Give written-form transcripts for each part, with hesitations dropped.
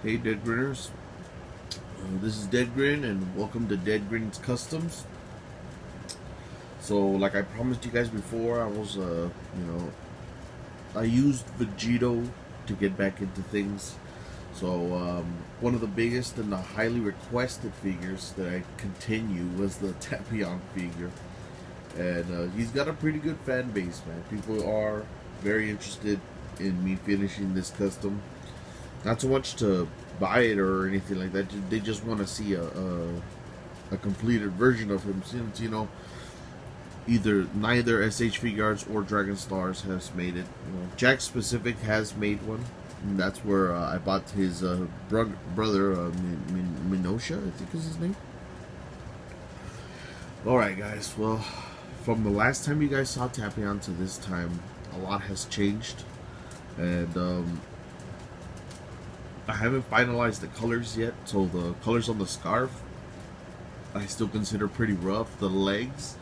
Hey Deadgrinners, this is Deadgrin and welcome to Deadgrin's Customs. So like I promised you guys before, I used Vegito to get back into things. So one of the biggest and the highly requested figures that I continue was the Tapion figure. And he's got a pretty good fan base, man. People are very interested in me finishing this custom. Not so much to buy it or anything like that. They just want to see a completed version of him, since either neither SH Figure Arts or Dragon Stars has made it. Jack Specific has made one. And that's where I bought his brother, Minosha, I think is his name. Alright guys, well, from the last time you guys saw Tapion to this time, a lot has changed. And I haven't finalized the colors yet, so the colors on the scarf I still consider pretty rough. The legs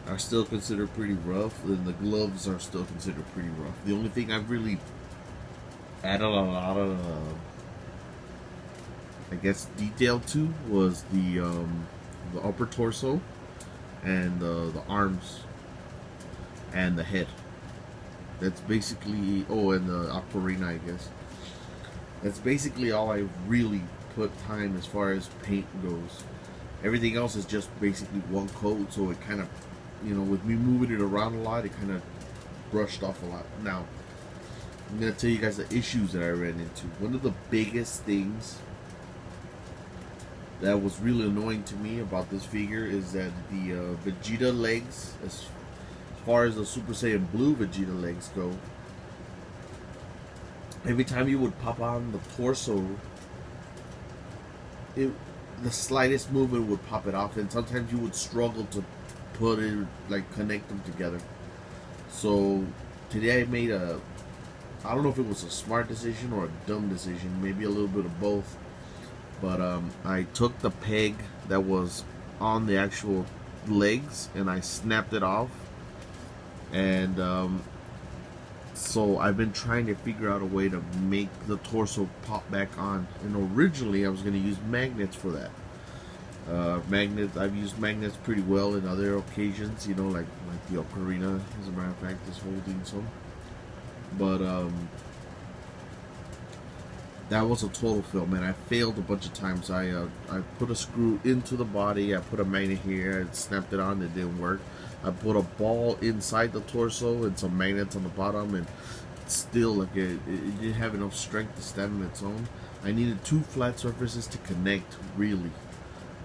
are still considered pretty rough, and the gloves are still considered pretty rough. The only thing I've really added a lot of, I guess, detail to was the upper torso and the arms and the head. That's basically, oh, and the aquarina, I guess. That's basically all I really put time as far as paint goes. Everything else is just basically one coat, so it kind of, with me moving it around a lot, it kind of brushed off a lot. Now, I'm going to tell you guys the issues that I ran into. One of the biggest things that was really annoying to me about this figure is that the Vegeta legs, as far as the Super Saiyan Blue Vegeta legs go, every time you would pop on the torso, the slightest movement would pop it off, and sometimes you would struggle to put it, like, connect them together. So today I made I don't know if it was a smart decision or a dumb decision, maybe a little bit of both, but I took the peg that was on the actual legs and I snapped it off, and so I've been trying to figure out a way to make the torso pop back on. And originally I was going to use magnets for that. I've used magnets pretty well in other occasions, like the ocarina, as a matter of fact, is holding some. But that was a total fail, man. I failed a bunch of times. I put a screw into the body, I put a magnet here, I snapped it on, it didn't work. I put a ball inside the torso and some magnets on the bottom, and still, like, it didn't have enough strength to stand on its own. I needed two flat surfaces to connect, really.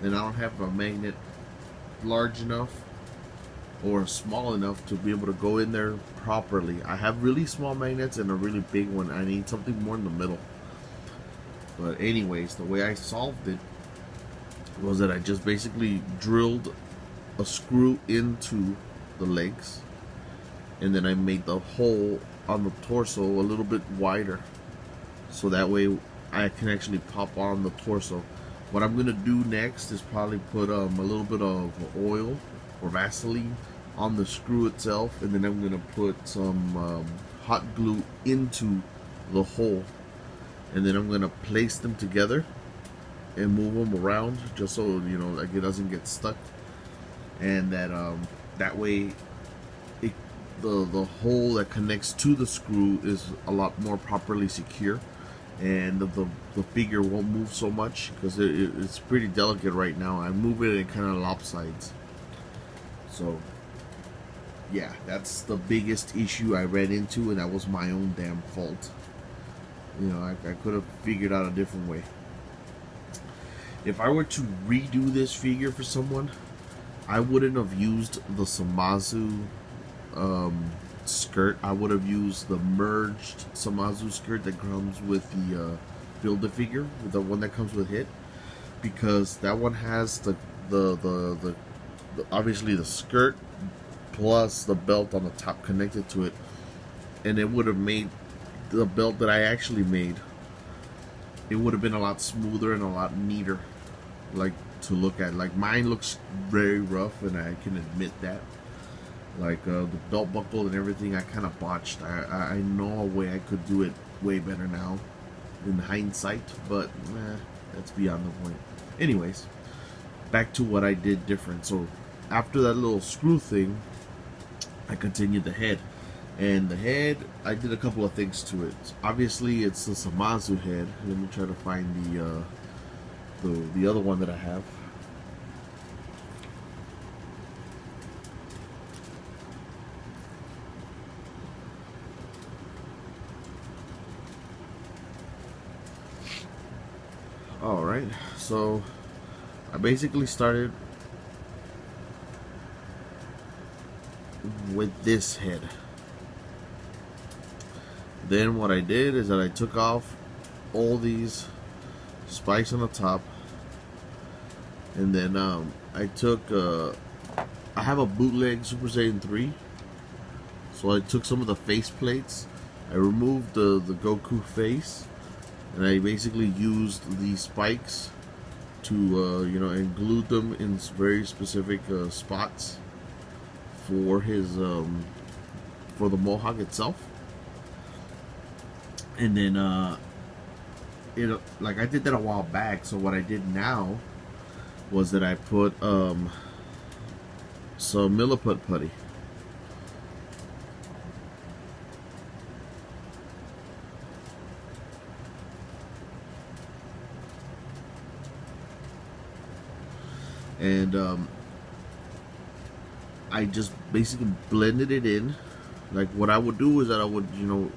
And I don't have a magnet large enough or small enough to be able to go in there properly. I have really small magnets and a really big one. I need something more in the middle. But anyways, the way I solved it was that I just basically drilled a screw into the legs, and then I made the hole on the torso a little bit wider, so that way I can actually pop on the torso. What I'm gonna do next is probably put a little bit of oil or Vaseline on the screw itself, and then I'm gonna put some hot glue into the hole, and then I'm gonna place them together and move them around, just so like it doesn't get stuck, and that way the hole that connects to the screw is a lot more properly secure, and the figure won't move so much, because it's pretty delicate right now. I move it and it kind of lopsides. So yeah, that's the biggest issue I ran into, and that was my own damn fault. I could have figured out a different way. If I were to redo this figure for someone, I wouldn't have used the Samazu skirt. I would have used the merged Samazu skirt that comes with the Build-A-Figure, the one that comes with Hit, because that one has the obviously the skirt plus the belt on the top connected to it, and it would have made the belt that I actually made, it would have been a lot smoother and a lot neater, like, to look at. Like, mine looks very rough, and I can admit that. Like, the belt buckle and everything, I kind of botched. I know a way I could do it way better now. in hindsight, but that's beyond the point. Anyways, back to what I did different. So after that little screw thing, I continued the head. And the head, I did a couple of things to it. Obviously, it's the Samazu head. Let me try to find the other one that I have. Alright, so I basically started with this head. Then what I did is that I took off all these spikes on the top, and then I took I have a bootleg Super Saiyan 3, so I took some of the face plates, I removed the Goku face, and I basically used these spikes to you know, and glued them in very specific spots for his for the mohawk itself. And then like I did that a while back, so what I did now was that I put some milliput putty. And I just basically blended it in. Like what I would do is that I would, you know,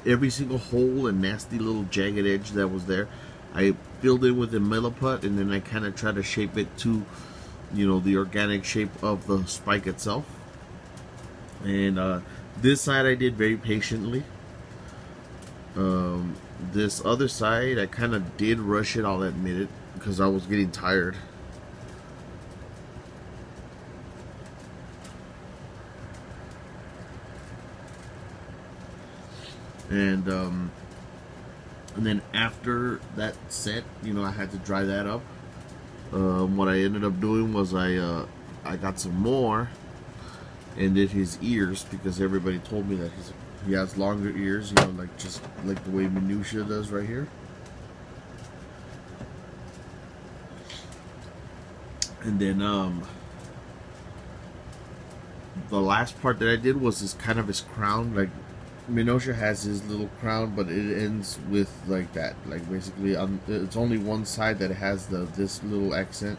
every single hole and nasty little jagged edge that was there, I filled in with the milliput, and then I kind of tried to shape it to, you know, the organic shape of the spike itself. And this side I did very patiently. This other side I kind of did rush it, I'll admit it, because I was getting tired. And then after that set, you know, I had to dry that up. What I ended up doing was I got some more and did his ears, because everybody told me that he has longer ears, you know, like just like the way Minutia does right here. And then the last part that I did was this kind of his crown. Like Minutia has his little crown, but it ends with like that. Like basically, it's only one side that has this little accent,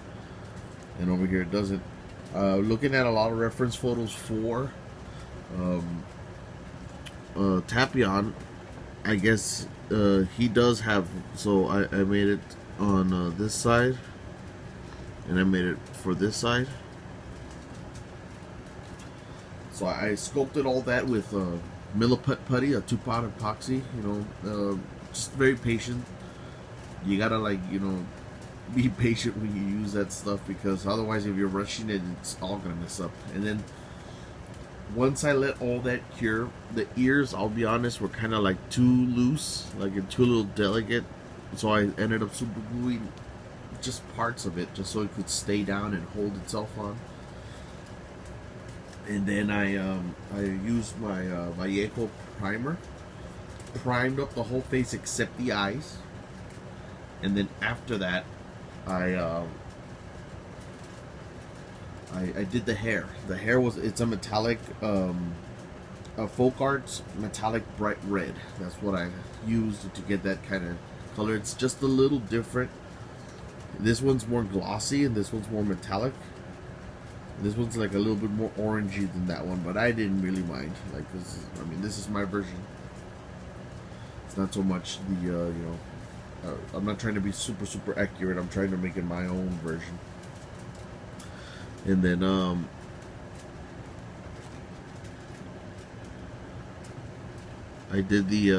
and over here it doesn't. Looking at a lot of reference photos for Tapion, I guess he does have. So I made it on this side, and I made it for this side. So I sculpted all that with milliput putty, a 2-pot epoxy. You know, just very patient. You gotta, like, you know, be patient when you use that stuff, because otherwise if you're rushing it, it's all gonna mess up. And then once I let all that cure, the ears, I'll be honest, were kind of like too loose, like too little delicate, so I ended up super gluing just parts of it just so it could stay down and hold itself on. And then I used my Vallejo primer, primed up the whole face except the eyes, and then after that I did the hair. The hair it's a metallic folk arts metallic bright red. That's what I used to get that kind of color. It's just a little different. This one's more glossy and this one's more metallic. This one's like a little bit more orangey than that one, but I didn't really mind. Like, I mean, this is my version. It's not so much the, you know, I'm not trying to be super accurate. I'm trying to make it my own version. And then, I did the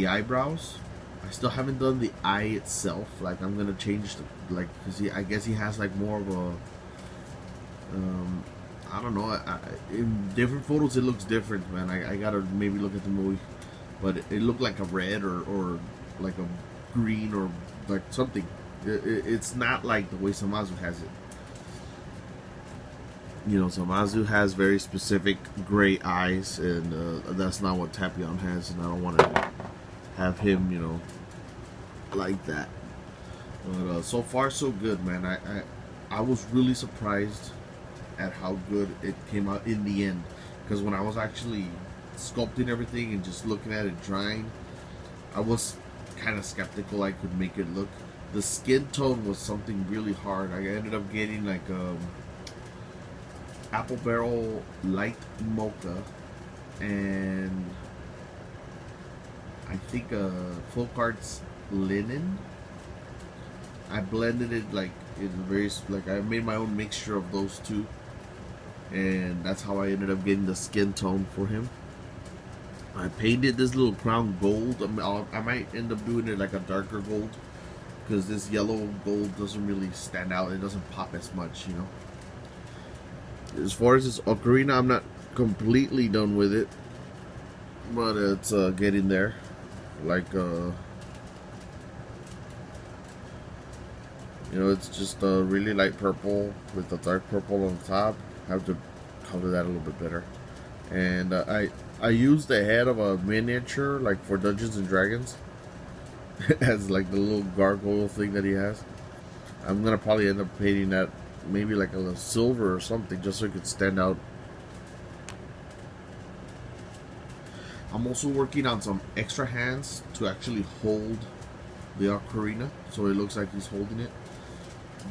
eyebrows. I still haven't done the eye itself. Like, I'm gonna change like, cause I guess he has like more of a, I don't know. In different photos, it looks different, man. I gotta maybe look at the movie, but it looked like a red or like a green or like something. It's not like the way Samazu has it. You know, Zamasu has very specific gray eyes, and that's not what Tapion has, and I don't want to have him, you know, like that. But so far, so good, man. I was really surprised at how good it came out in the end, because when I was actually sculpting everything and just looking at it drying, I was kind of skeptical I could make it look. The skin tone was something really hard. I ended up getting like apple barrel light mocha and I think folk arts linen. I blended it like in various, like I made my own mixture of those two, and that's how I ended up getting the skin tone for him. I painted this little crown gold. I might end up doing it like a darker gold, because this yellow gold doesn't really stand out. It doesn't pop as much, you know. As far as this ocarina, I'm not completely done with it, but it's getting there. Like you know, it's just a really light purple with a dark purple on top. I have to color that a little bit better. And I used the head of a miniature, like for Dungeons and Dragons, as like the little gargoyle thing that he has. I'm gonna probably end up painting that maybe like a little silver or something, just so it could stand out. I'm also working on some extra hands to actually hold the ocarina, so it looks like he's holding it.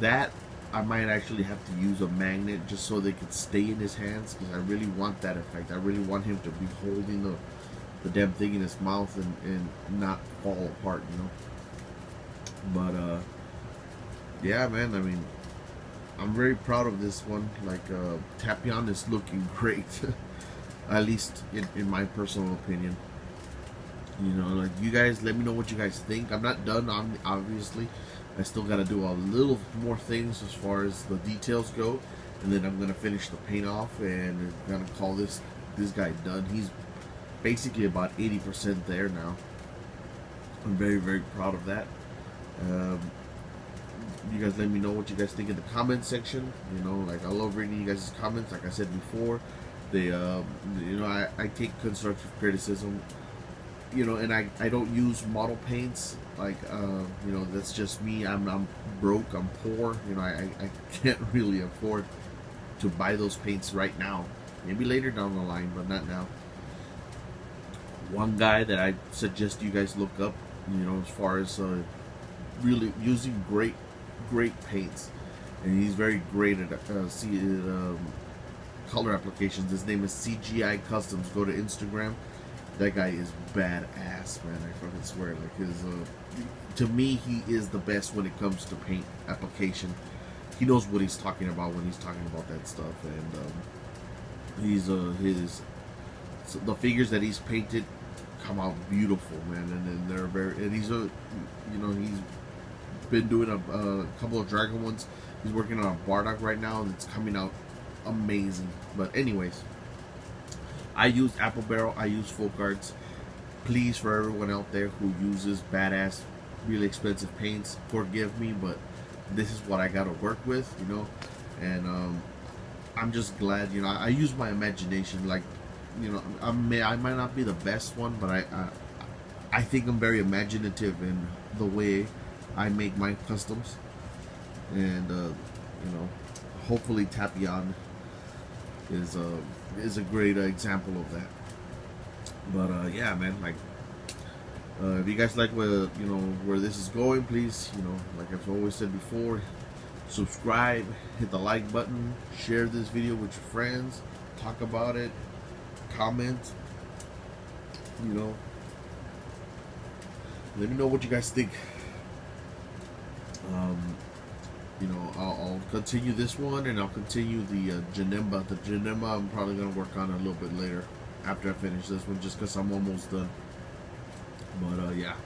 That I might actually have to use a magnet just so they can stay in his hands, because I really want that effect. I really want him to be holding the damn thing in his mouth and not fall apart, you know. But yeah, man, I mean, I'm very proud of this one. Like Tapion is looking great. At least in my personal opinion. You know, like, you guys let me know what you guys think. I'm not done on, obviously. I still got to do a little more things as far as the details go, and then I'm gonna finish the paint off and gonna call this guy done. He's basically about 80% there now. I'm very, very proud of that. You guys let me know what you guys think in the comment section. You know, like, I love reading you guys' comments. Like I said before, they you know, I take constructive criticism. You know, and I don't use model paints. Like you know, that's just me. I'm broke, I'm poor, you know. I can't really afford to buy those paints right now. Maybe later down the line, but not now. One guy that I suggest you guys look up, you know, as far as really using great paints, and he's very great at color applications. His name is CGI Customs. Go to Instagram. That guy is badass, man. I fucking swear. Like, his to me, he is the best when it comes to paint application. He knows what he's talking about when he's talking about that stuff, and he's so the figures that he's painted come out beautiful, man. And they're very, and he's you know, he's been doing a couple of dragon ones. He's working on a Bardock right now, and it's coming out amazing. But anyways, I use Apple Barrel, I use Folk Arts. Please, for everyone out there who uses badass, really expensive paints, forgive me, but this is what I gotta work with, you know. And I'm just glad, you know, I use my imagination. Like, you know, I might not be the best one, but I think I'm very imaginative in the way I make my customs. And you know, hopefully Tapion is a great example of that. But yeah, man, like, if you guys like where this is going, please, you know, like I've always said before, subscribe, hit the like button, share this video with your friends, talk about it, comment, you know, let me know what you guys think. You know, I'll continue this one, and I'll continue the Janemba. The Janemba I'm probably going to work on a little bit later after I finish this one, just because I'm almost done. But yeah,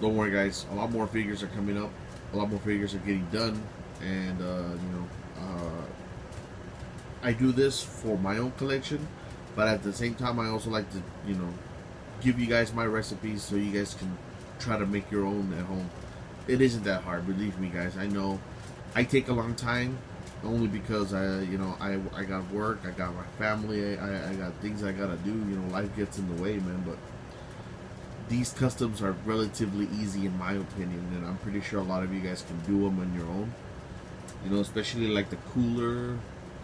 don't worry, guys. A lot more figures are coming up. A lot more figures are getting done. And you know, I do this for my own collection, but at the same time I also like to, you know, give you guys my recipes so you guys can try to make your own at home. It isn't that hard, believe me, guys. I know I take a long time, only because I got work, I got my family, I got things I gotta do. Life gets in the way, man. But these customs are relatively easy in my opinion, and I'm pretty sure a lot of you guys can do them on your own. Especially like the cooler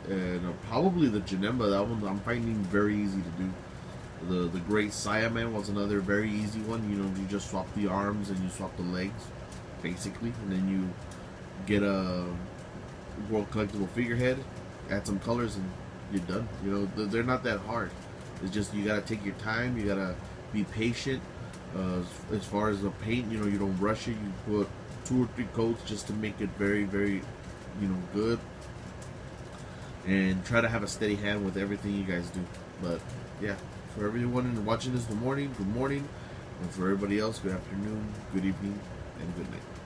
and probably the Janemba. That one I'm finding very easy to do. The Great Siaman was another very easy one. You just swap the arms and you swap the legs, basically, and then you get a World Collectible figurehead, add some colors, and you're done. They're not that hard. It's just you gotta take your time. You gotta be patient. As far as the paint, you don't rush it. You put 2 or 3 coats just to make it very, very, good. And try to have a steady hand with everything you guys do. But yeah, for everyone watching this in the morning, good morning. And for everybody else, good afternoon, good evening, and good night.